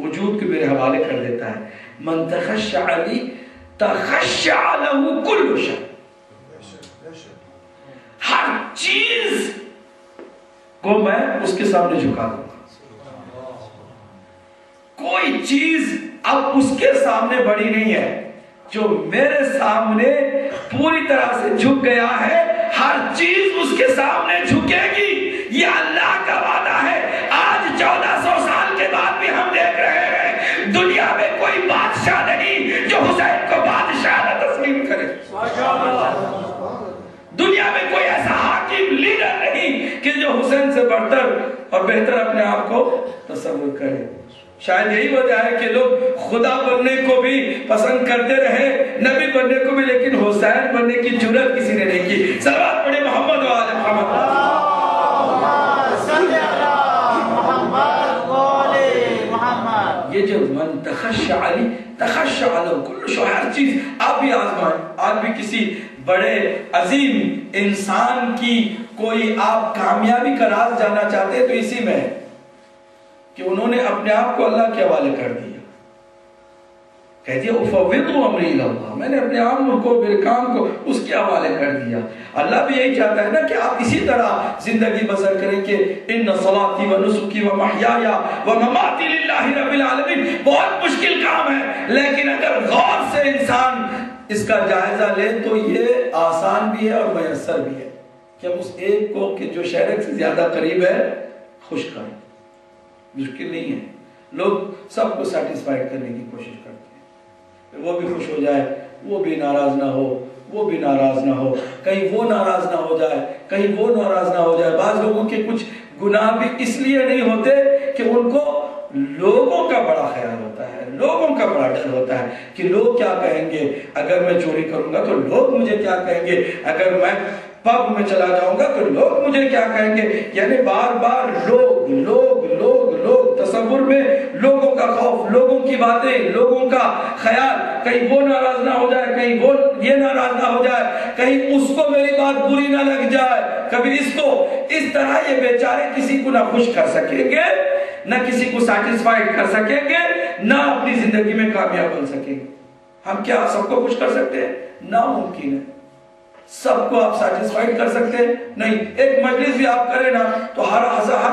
وجود کے میرے حوالے کر دیتا ہے. من تخشع لی تخشع له کل شیء. ہر چیز کو میں اس کے سامنے جھکا دوں گا. کوئی چیز اب اس کے سامنے بڑی نہیں ہے. جو میرے سامنے پوری طرح سے جھک گیا ہے، ہر چیز اس کے سامنے جھکے گی. یہ اللہ کا وعدہ ہے. آج 1400 سال کے بعد بھی ہم دیکھ رہے ہیں دنیا میں کوئی بادشاہ نہیں جو حسین کو بادشاہ نہ تسلیم کرے. دنیا میں کوئی ایسا حاکم لیڈر نہیں کہ جو حسین سے بڑھ کر اور بہتر اپنے آپ کو تصور کرے. شاید یہی وجہ ہے کہ لوگ خدا بننے کو بھی پسند کرتے رہے، نبی بننے کو بھی، لیکن حسین بننے کی جرات کسی نے نہیں کی. صلوات پڑھیں محمد و آل محمد. یہ جو من تخشع علی تخشع له کل شیء، ہر چیز. آپ بھی آزمائیں. آج بھی کسی بڑے عظیم انسان کی کوئی آپ کامیابی کا راز جاننا چاہتے ہیں تو اسی میں ہے کہ انہوں نے اپنے آپ کو اللہ کے حوالے کر دیا. کہہ دیا افوض امری الی اللہ، میں نے اپنے آپ کو، میرے کام کو اس کے حوالے کر دیا. اللہ بھی یہی چاہتا ہے نا کہ آپ اسی طرح زندگی بسر کریں کہ ان صلاتی و نسکی و محیای و مماتی للہ رب العالمین. بہت مشکل کام ہے، لیکن اگر غور سے انسان اس کا جائزہ لے تو یہ آسان بھی ہے اور میسر بھی ہے کہ ہم اس ایک کو کہ جو شریک سے زیادہ قریب ہے خوش کریں. مشکل نہیں ہے. لوگ سب کو سیٹسفائیڈ کرنے کی کوشش کرتے ہیں. وہ بھی خوش ہو جائے، وہ بھی ناراض نہ ہو، وہ بھی ناراض نہ ہو، کہیں وہ ناراض نہ ہو جائے، کہیں وہ ناراض نہ ہو جائے. بعض لوگوں کے کچھ گناہ بھی اس لیے نہیں ہوتے کہ ان کو لوگوں کا بڑا خیال ہوتا ہے، لوگوں کا بڑا ڈر ہوتا ہے کہ لوگ کیا کہیں گے. اگر میں چوری کروں گا تو لوگ مجھے کیا کہیں گے، اگر میں پب میں چلا جاؤں گا تو لوگ مجھے کیا کہیں گے. یعنی بار بار لوگ لوگ لوگ لوگ، تصور میں لوگوں کا خوف، لوگوں کی باتیں، لوگوں کا خیال، کہیں وہ ناراض نہ ہو جائے، کہیں وہ یہ ناراض نہ ہو جائے، کہیں اس کو میری بات بری نہ لگ جائے، کبھی اس کو. اس طرح یہ بیچارے کسی کو نہ خوش کر سکیں گے، نہ کسی کو سیٹسفائیڈ کر سکیں گے، نہ اپنی زندگی میں کامیاب بن سکیں گے. ہم کیا سب کو خوش کر سکتے ہیں؟ ناممکن ہے. سب کو آپ سیٹسفائیڈ کر سکتے ہیں؟ نہیں. ایک مجلس بھی آپ کریں نا تو ہر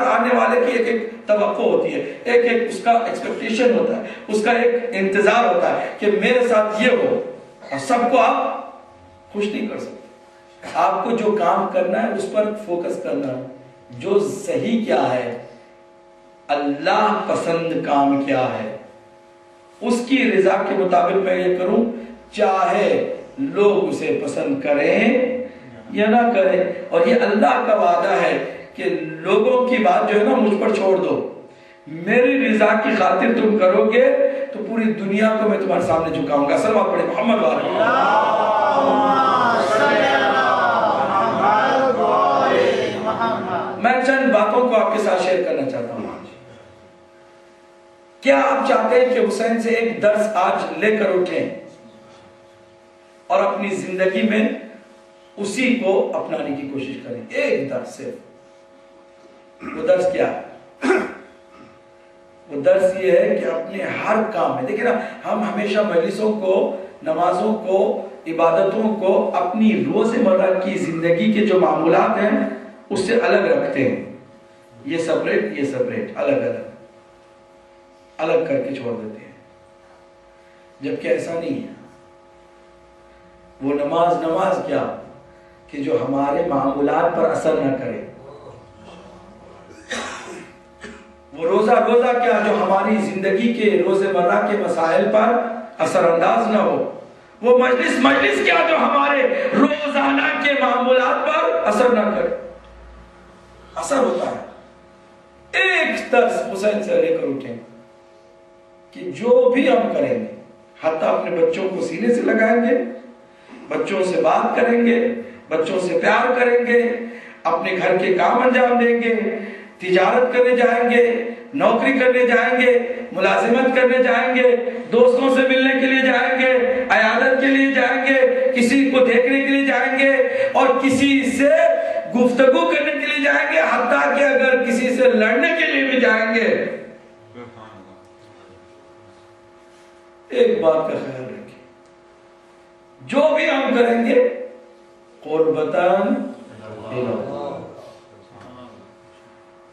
آنے والے کی ایک ایک توقع ہوتی ہے، ایک ایک اس کا ایکسپیکٹیشن ہوتا ہے، اس کا ایک انتظار ہوتا ہے کہ میرے ساتھ یہ ہو. اور سب کو آپ خوش نہیں کر سکتے. آپ کو جو کام کرنا ہے اس پر فوکس کرنا ہے. جو صحیح کیا ہے، اللہ پسند کام کیا ہے، اس کی رضا کے مطابق میں یہ کروں، چاہے لوگ اسے پسند کریں یا نہ کریں. اور یہ اللہ کا وعدہ ہے کہ لوگوں کی بات جو ہے نا مجھ پر چھوڑ دو، میری رضا کی خاطر تم کرو گے تو پوری دنیا کو میں تمہارے سامنے جھکاؤں گا. صلوات پڑھیں محمد وعلیہ. میں چند باتوں کو آپ کے ساتھ شیئر کرنا چاہتا ہوں. کیا آپ چاہتے ہیں کہ حسین سے ایک درس آج لے کر اٹھیں اور اپنی زندگی میں اسی کو اپنانے کی کوشش کریں؟ ایک درس صرف. وہ درس کیا ہے؟ وہ درس یہ ہے کہ اپنے ہر کام میں، دیکھیں نا، ہم ہمیشہ مجلسوں کو، نمازوں کو، عبادتوں کو اپنی روزمرہ کی زندگی کے جو معمولات ہیں اس سے الگ رکھتے ہیں. یہ سپریٹ، یہ سپریٹ، الگ الگ الگ کر کے چھوڑ دیتے ہیں. جبکہ ایسا نہیں ہے. وہ نماز کیا کہ جو ہمارے معمولات پر اثر نہ کرے. وہ روزہ کیا جو ہماری زندگی کے روزمرہ کے مسائل پر اثر انداز نہ ہو. وہ مجلس کیا جو ہمارے روزانہ کے معمولات پر اثر نہ کرے. اثر ہوتا ہے. ایک درس حسین سے لے کر اٹھیں کہ جو بھی ہم کریں گے، حتیٰ اپنے بچوں کو سینے سے لگائیں گے، بچوں سے بات کریں گے، بچوں سے پیار کریں گے، اپنے گھر کے کام انجام دیں گے، تجارت کرنے جائیں گے، نوکری کرنے جائیں گے، ملازمت کرنے جائیں گے، دوستوں سے ملنے کے لیے جائیں گے، عیادت کے لیے جائیں گے، کسی کو دیکھنے کے لیے جائیں گے، اور کسی سے گفتگو کرنے کے لیے جائیں گے، حتیٰ کہ اگر کسی سے لڑنے کے لیے بھی جائیں گے ایک بات کا خیال رکھیں، جو بھی ہم کریں گے قربتاً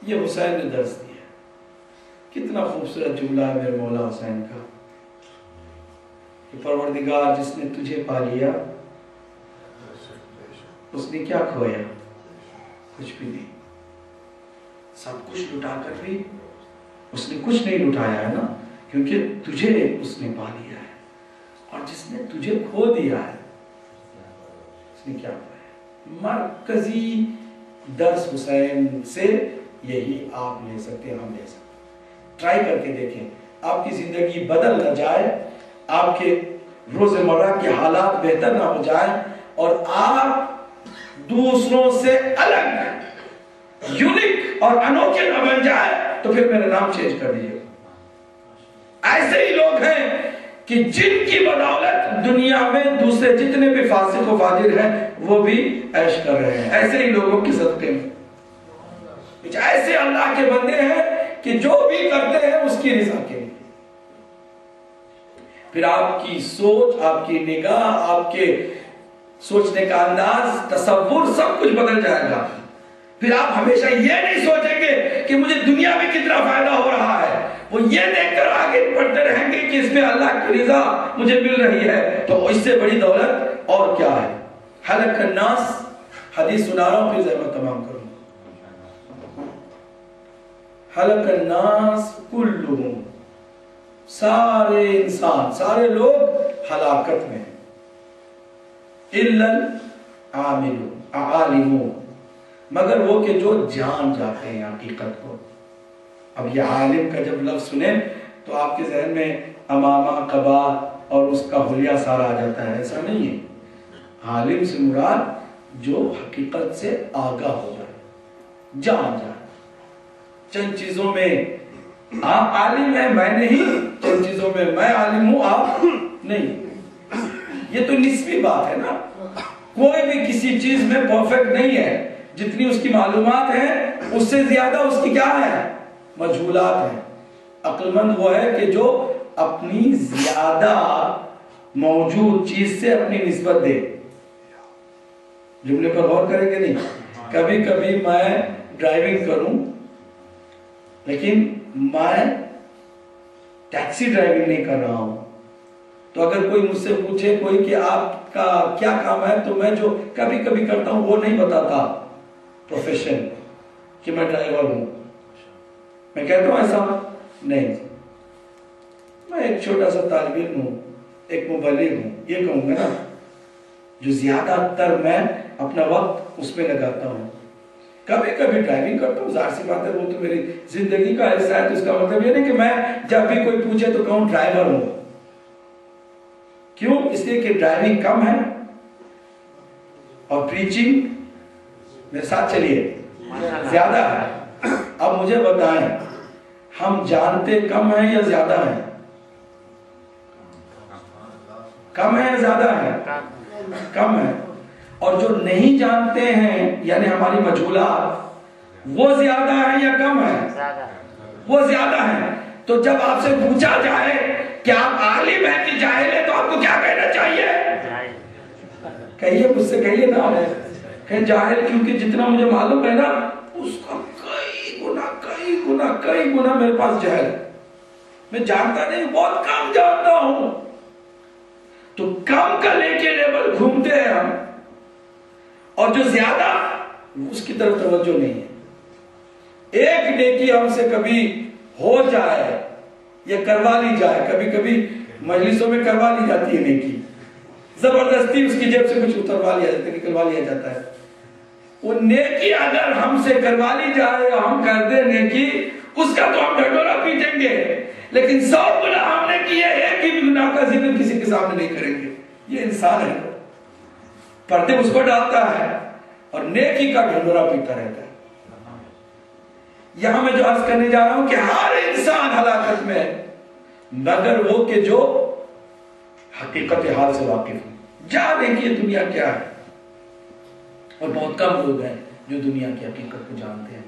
یہ حسین نے درس دیا۔ کتنا خوبصورت جملہ ہے میرے مولا حسین کا کہ پروردگار جس نے تجھے پا لیا اس نے کیا کھویا؟ کچھ بھی نہیں۔ سب کچھ لٹا کر بھی اس نے کچھ نہیں لٹایا ہے نا، کیونکہ تجھے اس نے پا لیا ہے، اور جس نے تجھے کھو دیا ہے اس نے کیا کھویا؟ مرکزی درس حسین سے یہی آپ لے سکتے ہیں، ہم لے سکتے ہیں۔ ٹرائی کر کے دیکھیں، آپ کی زندگی بدل نہ جائے، آپ کے روزمرہ کے حالات بہتر نہ ہو جائیں، اور آپ دوسروں سے الگ، یونیک اور انوکھے نہ بن جائے، تو پھر میرا نام چینج کر دیجیے۔ ایسے ہی لوگ ہیں کہ جن کی بدولت دنیا میں دوسرے جتنے بھی فاسق و فاجر ہیں وہ بھی عیش کر رہے ہیں، ایسے ہی لوگوں کی صدقے میں کچھ ایسے اللہ کے بندے ہیں کہ جو بھی کرتے ہیں اس کی رضا کے لیے۔ پھر آپ کی سوچ، آپ کی نگاہ، آپ کے سوچنے کا انداز، تصور سب کچھ بدل جائے گا۔ پھر آپ ہمیشہ یہ نہیں سوچیں گے کہ مجھے دنیا میں کتنا فائدہ ہو رہا ہے، وہ یہ دیکھ کر آگے بڑھتے رہیں گے کہ اس میں اللہ کی رضا مجھے مل رہی ہے، تو اس سے بڑی دولت اور کیا ہے۔ حلق الناس، حدیث سنا رہا ہوں پھر زحمت تمام کروں۔ حلق الناس کلہم، سارے انسان، سارے لوگ ہلاکت میں، الا العالمون، مگر وہ کہ جو جان جاتے ہیں حقیقت کو۔ اب یہ عالم کا جب لفظ سنیں تو آپ کے ذہن میں امامہ، قبا اور اس کا حلیہ سارا آ جاتا ہے، ایسا نہیں ہے۔ عالم سے مراد جو حقیقت سے آگاہ ہو جائے، جان جائے۔ چند چیزوں میں آپ عالم ہیں، میں نہیں، چند چیزوں میں میں عالم ہوں، آپ نہیں۔ یہ تو نسبی بات ہے نا، کوئی بھی کسی چیز میں پرفیکٹ نہیں ہے۔ جتنی اس کی معلومات ہیں اس سے زیادہ اس کی کیا ہے؟ مجہولات ہیں۔ عقل مند وہ ہے کہ جو اپنی زیادہ موجود چیز سے اپنی نسبت دے۔ جملے پر غور کریں گے نہیں؟ کبھی کبھی میں ڈرائیونگ کروں لیکن میں ٹیکسی ڈرائیونگ نہیں کر رہا ہوں، تو اگر کوئی مجھ سے پوچھے کوئی کہ آپ کا کیا کام ہے، تو میں جو کبھی کبھی کرتا ہوں وہ نہیں بتاتا پروفیشن کہ میں ڈرائیور ہوں۔ میں کہتا ہوں ایسا نہیں، میں ایک چھوٹا سا طالب علم ہوں، ایک مبلغ ہوں، یہ کہوں گا نا۔ جو زیادہ تر میں اپنا وقت اس میں لگاتا ہوں، کبھی کبھی ڈرائیونگ کرتا ہوں، ظاہر سی بات ہے وہ تو میری زندگی کا حصہ ہے، تو اس کا مطلب یہ نہیں کہ میں جب بھی کوئی پوچھے تو کہوں ڈرائیور ہوں۔ کیوں؟ اس لیے کہ ڈرائیونگ کم ہے اور پریچنگ میرے ساتھ چلیے زیادہ ہے۔ اب مجھے بتائیں، ہم جانتے کم ہیں یا زیادہ ہیں؟ کم ہے یا زیادہ ہے؟ کم ہے۔ اور جو نہیں جانتے ہیں یعنی ہماری مجہولات، وہ زیادہ ہیں یا کم ہیں؟ وہ زیادہ ہیں۔ تو جب آپ سے پوچھا جائے کہ آپ عالم ہیں کہ جاہل ہیں، تو آپ کو کیا کہنا چاہیے؟ کہیے، مجھ سے کہیے نا، کہ جاہل، کیونکہ جتنا مجھے معلوم ہے نا اس کا کئی گنا میرے پاس جہل ہے، میں جانتا نہیں، بہت کم جانتا ہوں۔ تو کم کا لے کے لیبل گھومتے ہیں ہم، اور جو زیادہ اس کی طرف توجہ نہیں ہے۔ ایک نیکی ہم سے کبھی ہو جائے یا کروا لی جائے، کبھی کبھی مجلسوں میں کروا لی جاتی ہے نیکی، زبردستی اس کی جیب سے کچھ اتروا لیا جاتا ہے، نکلوا لیا جاتا ہے۔ وہ نیکی اگر ہم سے کروا لی جائے یا ہم کر دیں نیکی، اس کا تو ہم ڈھڈورا پیٹیں گے، لیکن 100 گناہ ہم نے کیے، ایک ہی گناہ کا ذکر کسی کے سامنے نہیں کریں گے۔ یہ انسان ہے، پردے اس کو ڈالتا ہے اور نیکی کا ڈھڈورا پیٹتا رہتا ہے۔ یہاں میں جو عرض کرنے جا رہا ہوں کہ ہر انسان ہلاکت میں ہے، مگر وہ کہ جو حقیقت حال سے واقف ہے، جانے کی دنیا کیا ہے۔ اور بہت کم لوگ ہیں جو دنیا کی حقیقت کو جانتے ہیں۔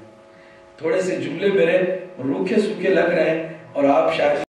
تھوڑے سے جملے میرے روکھے سوکھے لگ رہے ہیں اور آپ شاید